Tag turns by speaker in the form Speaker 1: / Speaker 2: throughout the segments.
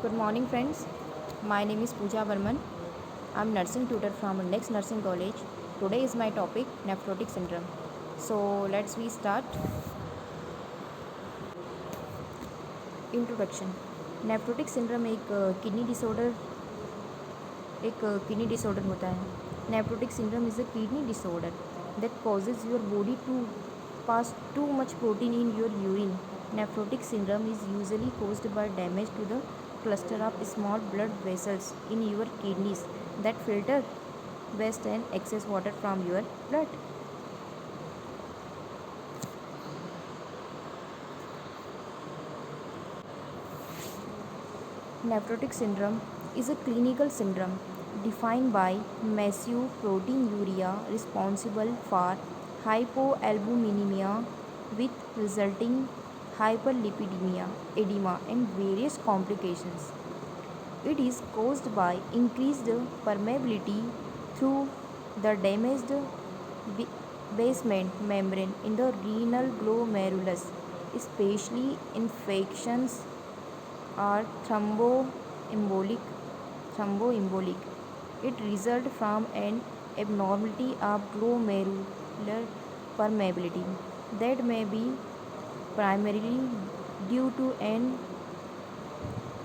Speaker 1: Good morning, friends. My name is Pooja Varman. I'm nursing tutor from Next Nursing College. Today is my topic nephrotic syndrome. So let's we start. Introduction. Nephrotic syndrome एक kidney disorder होता है. Nephrotic syndrome is a kidney disorder that causes your body to pass too much protein in your urine. Nephrotic syndrome is usually caused by damage to the cluster of small blood vessels in your kidneys that filter waste and excess water from your blood. Nephrotic syndrome is a clinical syndrome defined by massive proteinuria responsible for hypoalbuminemia with resulting hyperlipidemia, edema, and various complications. It is caused by increased permeability through the damaged basement membrane in the renal glomerulus, especially infections are thromboembolic. It results from an abnormality of glomerular permeability that may be primarily due to an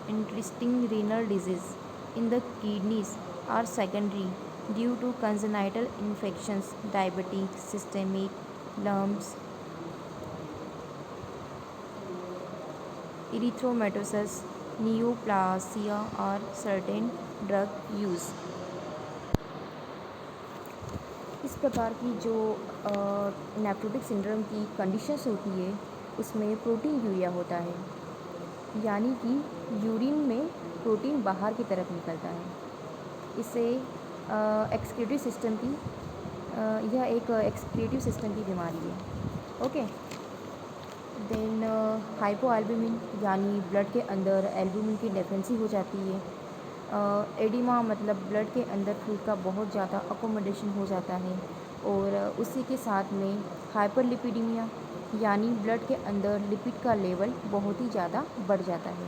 Speaker 1: interesting renal disease in the kidneys or secondary due to congenital infections, diabetes, systemic lumps, erythematosus, neoplasia और certain drug use. इस प्रकार की जो nephrotic syndrome की conditions होती है उसमें protein urea होता है, यानी कि यूरिन में प्रोटीन बाहर की तरफ निकलता है. इससे एक्सक्रीटिव सिस्टम की यह एक एक्सक्रीटिव सिस्टम की बीमारी है. ओके. देन हाइपोएल्बुमिन यानी ब्लड के अंदर एल्बुमिन की डेफिशिएंसी हो जाती है. एडिमा मतलब ब्लड के अंदर फ्लूइड का बहुत ज़्यादा अकोमोडेशन हो जाता है. और उसी के साथ में हाइपरलिपिडीमिया यानी ब्लड के अंदर लिपिड का लेवल बहुत ही ज़्यादा बढ़ जाता है.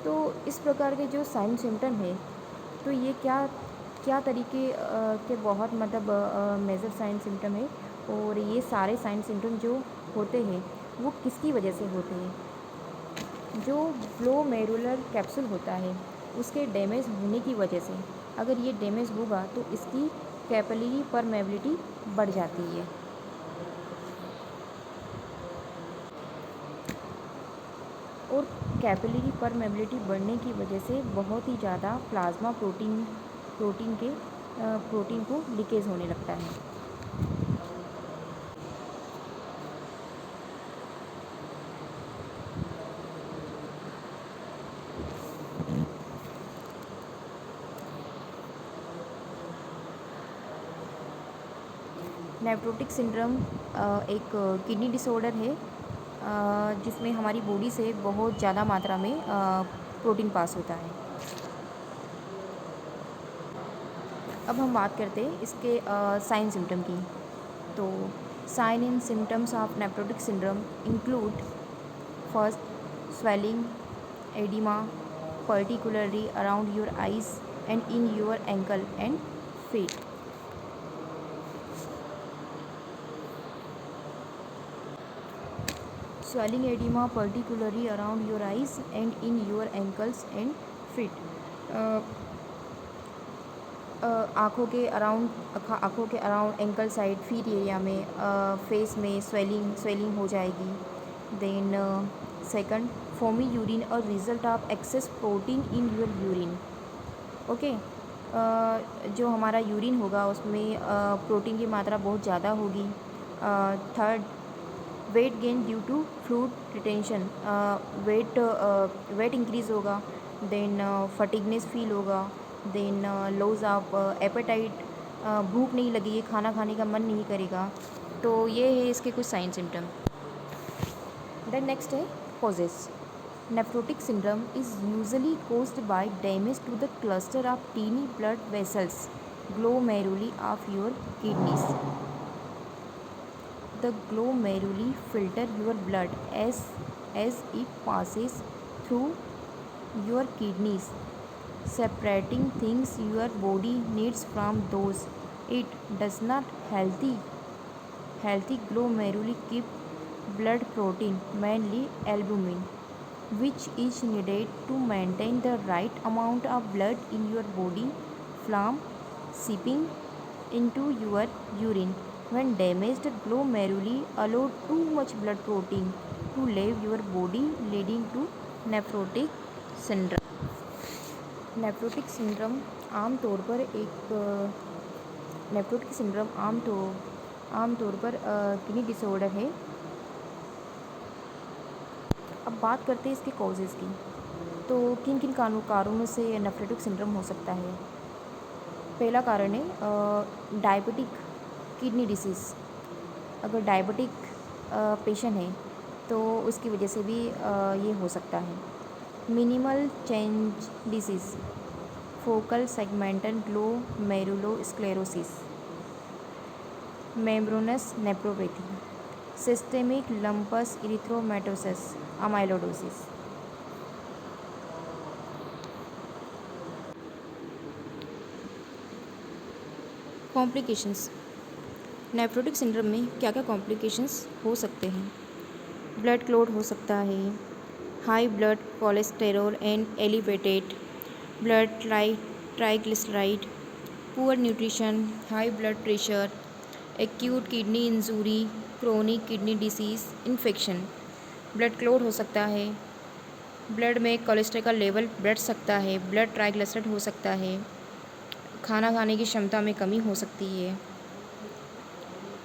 Speaker 1: तो इस प्रकार के जो साइन सिम्टम है, तो ये क्या क्या तरीके के बहुत मेजर साइन सिम्टम है. और ये सारे साइन सिम्टम जो होते हैं वो किसकी वजह से होते हैं. जो ग्लोमेरुलर कैप्सूल होता है उसके डैमेज होने की वजह से, अगर ये डैमेज होगा तो इसकी कैपिलरी परमेबिलिटी बढ़ जाती है. और कैपिलरी परमेबिलिटी बढ़ने की वजह से बहुत ही ज़्यादा प्लाज्मा प्रोटीन को लीकेज होने लगता है. नेफ्रोटिक सिंड्रोम एक किडनी डिसऑर्डर है जिसमें हमारी बॉडी से बहुत ज़्यादा मात्रा में प्रोटीन पास होता है. अब हम बात करते हैं इसके साइन सिम्टम की. तो sign and symptoms of nephrotic syndrome include first swelling, oedema particularly around your eyes and in your ankle and feet. Swelling edema particularly around your eyes and in your ankles and feet. आँखों के around ankle side, feet area में, face में swelling हो जाएगी. Then second, foamy urine और result of access protein in your urine. Okay. जो हमारा urine होगा उसमें प्रोटीन की मात्रा बहुत ज़्यादा होगी. Third, weight gain due to fluid retention, weight increase होगा. देन फटीगनेस फील होगा. देन लॉस ऑफ एपेटाइट, भूख नहीं लगेगी, खाना खाने का मन नहीं करेगा. तो ये है इसके कुछ साइन सिम्टम. देन नेक्स्ट है causes. Nephrotic syndrome is usually caused by damage to the cluster of teeny blood vessels, glomeruli of your kidneys. The glomeruli filter your blood as it passes through your kidneys, separating things your body needs from those it does not. Healthy glomeruli keep blood protein, mainly albumin, which is needed to maintain the right amount of blood in your body from seeping into your urine. When damaged glomeruli allow too much blood protein to leave your body, leading to nephrotic syndrome. Nephrotic syndrome आमतौर पर एक nephrotic syndrome आमतौर पर kidney disorder है। अब बात करते हैं इसके कॉजेज़ की। तो किन किन कारणों से नेफ्रोटिक सिंड्रोम हो सकता है। पहला कारण है डायबिटिक किडनी डिसीज़। अगर डायबिटिक पेशेंट है तो उसकी वजह से भी ये हो सकता है। Minimal change disease, focal segmental glomerulosclerosis, membranous nephropathy, systemic lupus erythematosus, amyloidosis. Complications. Nephrotic syndrome में क्या क्या कॉम्प्लिकेशंस हो सकते हैं। ब्लड क्लॉट हो सकता है, high blood cholesterol and elevated blood triglyceride, poor nutrition, high blood pressure, acute kidney injury, chronic kidney disease, infection. Blood clot हो सकता है, ब्लड में कोलेस्ट्रॉल का लेवल बढ़ सकता है, ब्लड ट्राइग्लिसराइड हो सकता है, खाना खाने की क्षमता में कमी हो सकती है,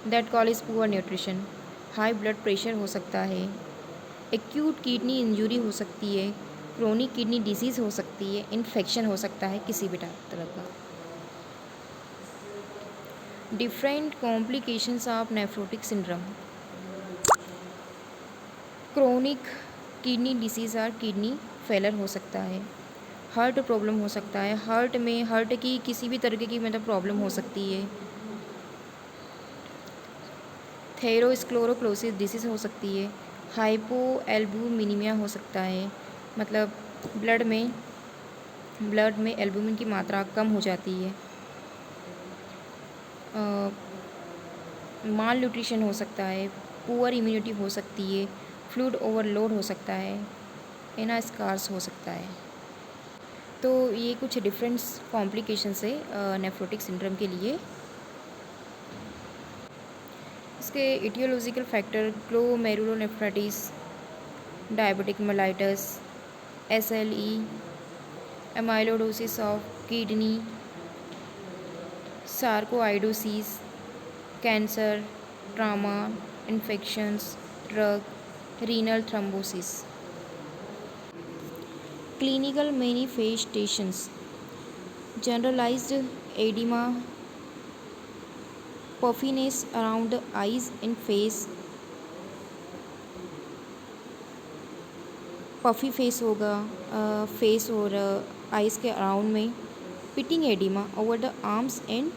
Speaker 1: that call is poor nutrition. High blood pressure हो सकता है, एक्यूट किडनी इंजरी हो सकती है, क्रोनिक किडनी डिसीज़ हो सकती है, इन्फेक्शन हो सकता है किसी भी तरह का। Different complications of nephrotic syndrome. Chronic kidney disease और किडनी फेलर हो सकता है, हार्ट प्रॉब्लम हो सकता है, हार्ट की किसी भी तरीके की मतलब प्रॉब्लम हो सकती है, थेरोस्क्लेरोसिस डिसीज़ हो सकती है, हाइपोएल्बुमिनिमिया हो सकता है, मतलब ब्लड में एल्बुमिन की मात्रा कम हो जाती है, माल न्यूट्रिशन हो सकता है, पुअर इम्यूनिटी हो सकती है, फ्लूइड ओवरलोड हो सकता है, एनास्कार्स हो सकता है। तो ये कुछ डिफरेंट कॉम्प्लिकेशंस है नेफ्रोटिक सिंड्रोम के लिए। इसके aetiological factor glomerulonephritis, diabetic mellitus, SLE, amyloidosis of kidney, sarcoidosis, cancer, trauma, infections, drug, renal thrombosis. Clinical manifestations, generalised oedema, puffiness around the eyes and face, puffy face होगा face और eyes के around में, pitting oedema over the arms and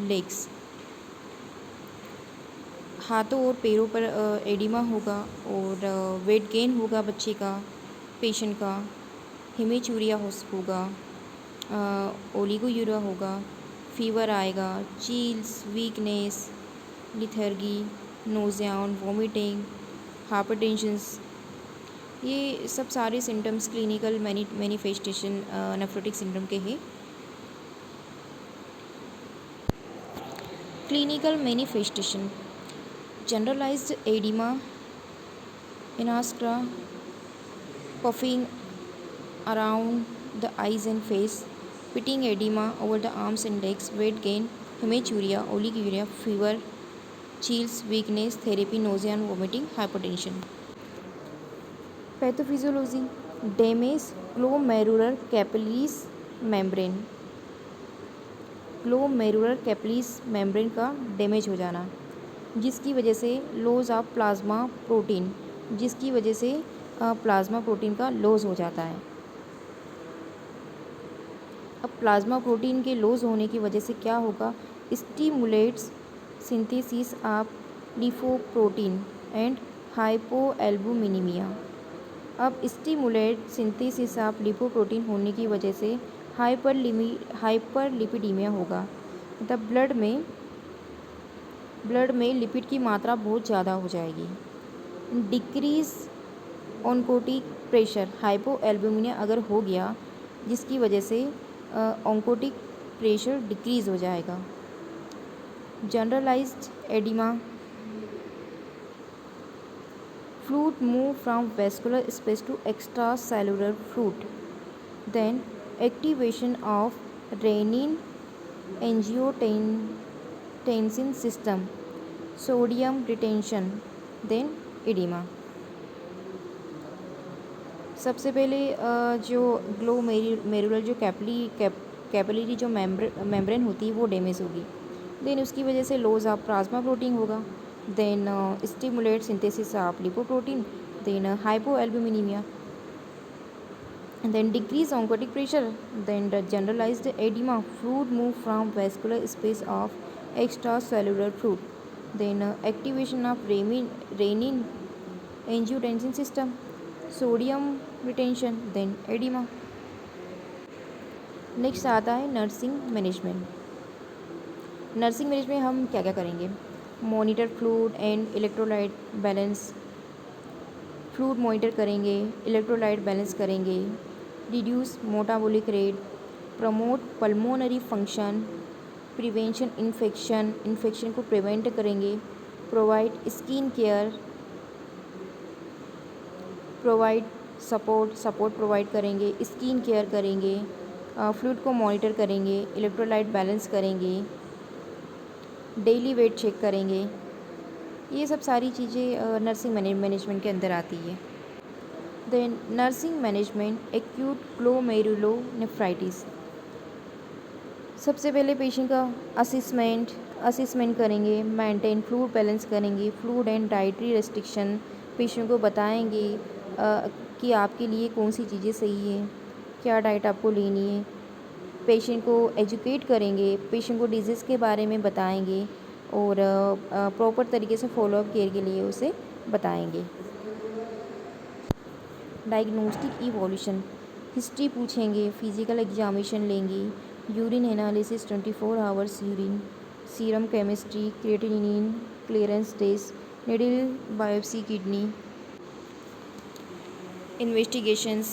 Speaker 1: legs, हाथों और पैरों पर oedema होगा और वेट गेन होगा बच्चे का, पेशेंट का, हेमेचूरिया होगा, ओलिगोयूरिया होगा, फीवर आएगा, चील्स, वीकनेस, लिथर्गी, नोज़िया और वॉमिटिंग, हाइपरटेंशंस। ये सब सारे symptoms clinical manifestation nephrotic syndrome के हैं। Clinical manifestation, generalised oedema, anasarca, puffing around the eyes and face, pitting edema over the arms and legs, weight gain, hematuria, oliguria, fever, chills, weakness, therapy, nausea and vomiting, hypertension. Pathophysiology, damage glomerular capillaries membrane, glomerular capillaries membrane का damage हो जाना, जिसकी वजह से loss of plasma protein, जिसकी वजह से plasma protein का लॉस हो जाता है। अब प्लाज्मा प्रोटीन के लॉस होने की वजह से क्या होगा, stimulates synthesis of lipoprotein and hypoalbuminaemia. अब स्टिमुलेट सिंथेसिस ऑफ लिपोप्रोटीन होने की वजह से हाइपरलिपिडीमिया होगा। मतलब ब्लड में लिपिड की मात्रा बहुत ज़्यादा हो जाएगी। डिक्रीज ऑन्कोटिक प्रेशर, हाइपोएल्बुमिनिया अगर हो गया जिसकी वजह से ऑन्कोटिक प्रेशर डिक्रीज़ हो जाएगा। Generalised oedema, fluid move from vascular space to extracellular fluid. Then activation of renin angiotensin system, sodium retention, then edema. सबसे पहले जो ग्लोमेरुलर जो कैपिलरी जो मेम्ब्रेन होती है वो डैमेज होगी। देन उसकी वजह से लॉस ऑफ प्लाज्मा प्रोटीन होगा। Then stimulate synthesis of lipoprotein, then hypoalbuminemia, then decrease oncotic pressure, then the generalized edema, fluid move from vascular space of extracellular fluid, then activation of renin angiotensin system, sodium retention, then edema. Next आता है nursing management. Nursing management हम क्या क्या करेंगे? Monitor fluid and electrolyte balance, fluid monitor करेंगे, electrolyte balance करेंगे, reduce metabolic rate, promote pulmonary function, prevention infection को prevent करेंगे, provide skin care, provide support provide करेंगे, स्किन केयर करेंगे, फ्लूइड को मॉनिटर करेंगे, इलेक्ट्रोलाइट बैलेंस करेंगे, डेली वेट चेक करेंगे। ये सब सारी चीज़ें नर्सिंग मैनेजमेंट के अंदर आती है। Then nursing management acute glomerulonephritis. सबसे पहले पेशेंट का असेसमेंट करेंगे, मेंटेन फ्लूइड बैलेंस करेंगे, fluid and dietary restriction patient को बताएंगे कि आपके लिए कौन सी चीज़ें सही है, क्या डाइट आपको लेनी है। पेशेंट को एजुकेट करेंगे, पेशेंट को डिजीज़ के बारे में बताएंगे और प्रॉपर तरीके से फॉलोअप केयर के लिए उसे बताएंगे। डायग्नोस्टिक इवोल्यूशन, हिस्ट्री पूछेंगे, फिजिकल एग्जामिनेशन लेंगे, urine analysis 24 hours urine, serum chemistry, creatinine clearance test, needle biopsy kidney investigations,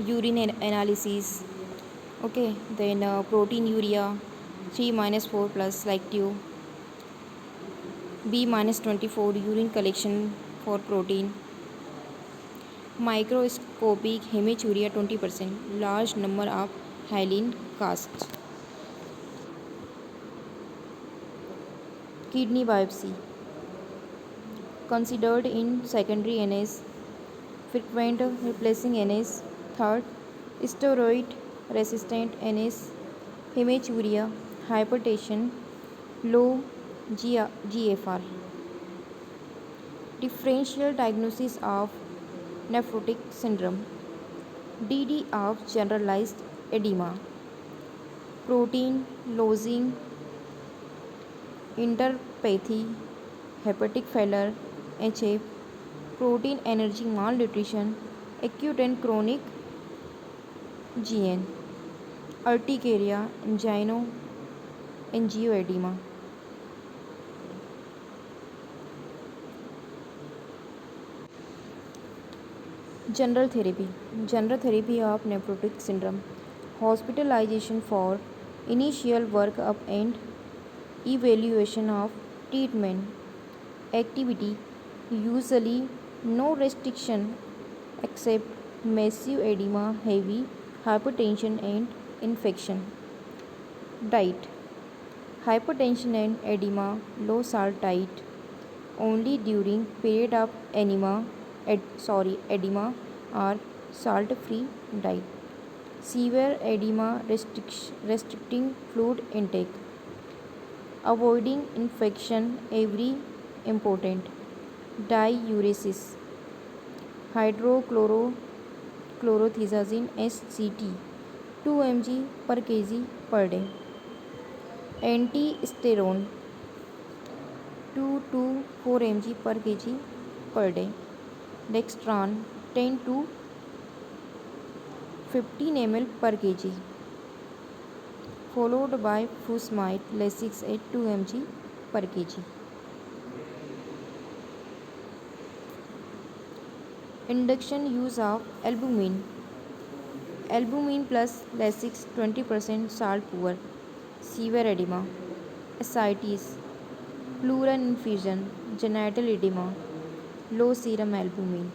Speaker 1: urine analysis, okay, then protein urea 3-4 plus like tube, B-24 urine collection for protein, microscopic hematuria 20%, large number of hyaline casts, kidney biopsy considered in secondary NS, frequent replacing NS, third steroid resistant NS, hematuria, hypertension, low GFR. Differential diagnosis of nephrotic syndrome, DD of generalized edema, protein losing enteropathy, hepatic failure, HF, protein energy malnutrition, acute and chronic GN, urticaria, angioedema. General therapy of nephrotic syndrome, hospitalization for initial workup and evaluation of treatment, activity, usually no restriction except massive edema, heavy hypertension and infection. Diet, hypertension and edema, low salt diet, only during period of edema or salt free diet. Severe edema restricting fluid intake, avoiding infection every important. Diuresis, hydrochlorothiazide SCT 2 mg per kg per day. Antisterone 2 to 4 mg per kg per day. Dextran 10 to 15 ml per kg, followed by furosemide Lasix at 2 mg per kg. Induction use of albumin. Albumin plus Lasix 20% salt poor. Severe edema. Ascites. Pleural infusion. Genital edema. Low serum albumin.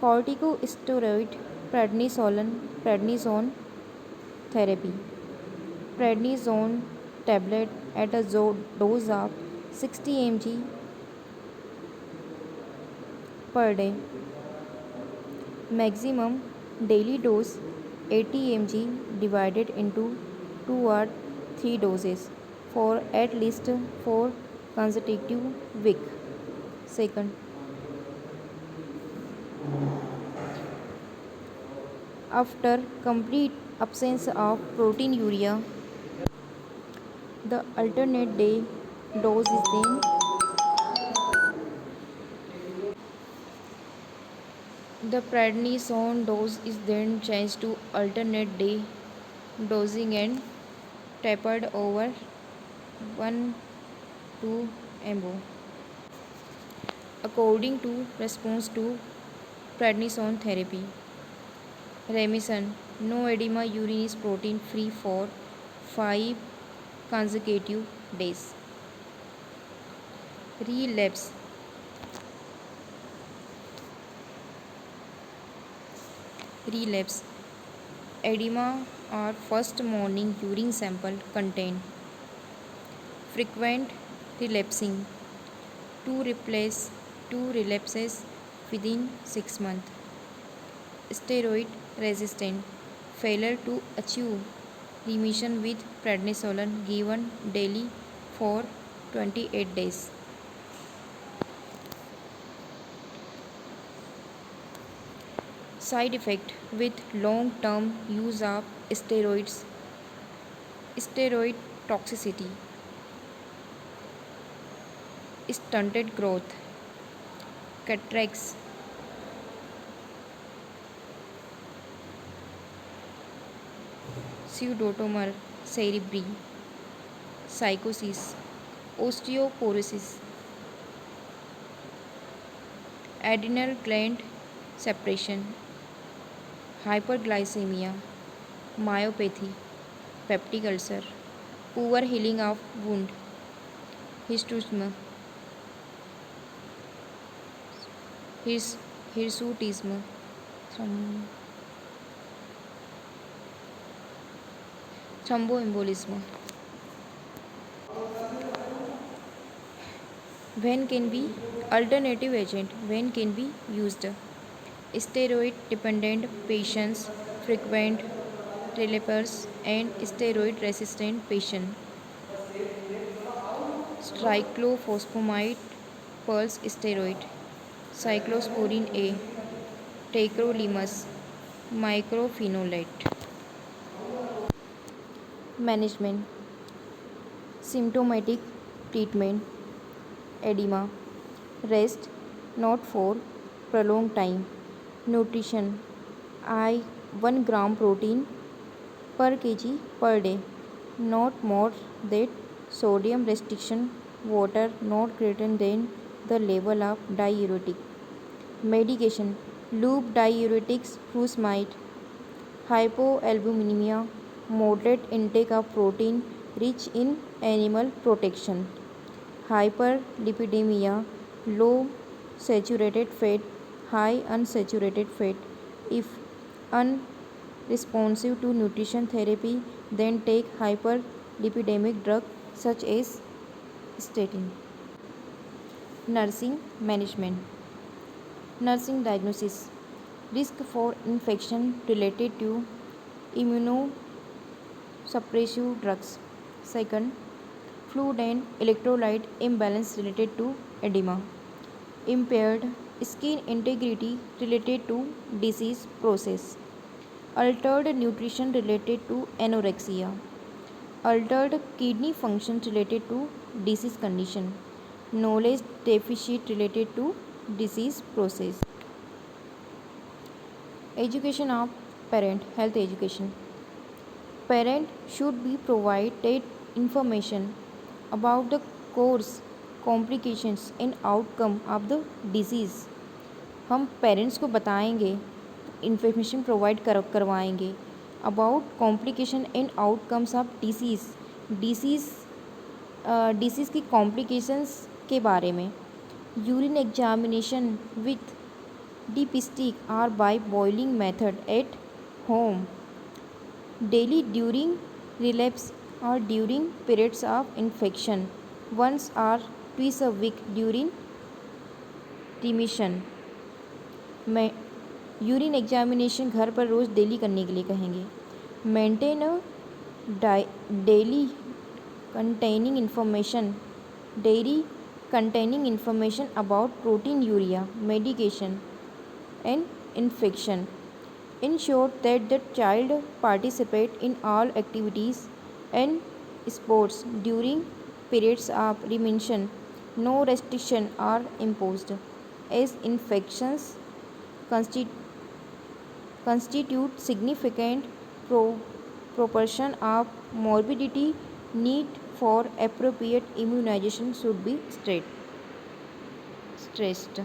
Speaker 1: Corticosteroid prednisone therapy. Prednisone tablet at a dose of 60 mg per day. Maximum daily dose 80 mg divided into 2 or 3 doses for at least 4 consecutive weeks. Second, after complete absence of proteinuria, the alternate day dose is then the prednisone dose is then changed to alternate day dosing and tapered over 1 to mO according to response to prednisone therapy. Remission. No edema, urine is protein free for 5 consecutive days. Relapse. Relapse. Edema or first morning urine sample contain frequent relapsing. 2 relapses within 6 months. Steroid resistant. Failure to achieve remission with prednisolone given daily for 28 days. Side effect with long-term use of steroids. Steroid toxicity. Stunted growth. Cataracts. Pseudotumor cerebri. Psychosis. Osteoporosis. Adrenal gland separation. Hyperglycemia, myopathy, peptic ulcer, poor healing of wound, hirsutism, thromboembolism. When can be alternative agent? When can be used? Steroid dependent patients, frequent relapsers, and steroid resistant patients. Cyclophosphamide pulse steroid, cyclosporin A, tacrolimus, mycophenolate. Management. Symptomatic treatment. Edema. Rest not for prolonged time. Nutrition. 1 gram protein per kg per day, not more than sodium restriction, water not greater than the level of diuretic. Medication. Loop diuretics, furosemide. Hypoalbuminemia, moderate intake of protein rich in animal protection. Hyperlipidemia, low saturated fat, high unsaturated fat. If unresponsive to nutrition therapy, then take hyperlipidemic drug such as statin. Nursing management. Nursing diagnosis. Risk for infection related to immunosuppressive drugs. Second, fluid and electrolyte imbalance related to edema. Impaired skin integrity related to disease process. Altered nutrition related to anorexia. altered kidney function related to disease condition, knowledge deficit related to disease process. Education of parent, health education. Parent should be provided information about the course, complications and outcome of the disease. हम parents को बताएंगे, information provide करवाएंगे about complication and outcomes of disease की complications के बारे में. Urine examination with dipstick or by boiling method at home daily during relapse or during periods of infection, once or twice a week during remission. मैं urine examination घर पर रोज़ daily करने के लिए कहेंगे. Maintain a daily containing information about proteinuria, medication and infection. Ensure that the child participate in all activities and sports during periods of remission. No restriction are imposed, as infections constitute significant proportion of morbidity. Need for appropriate immunization should be stressed.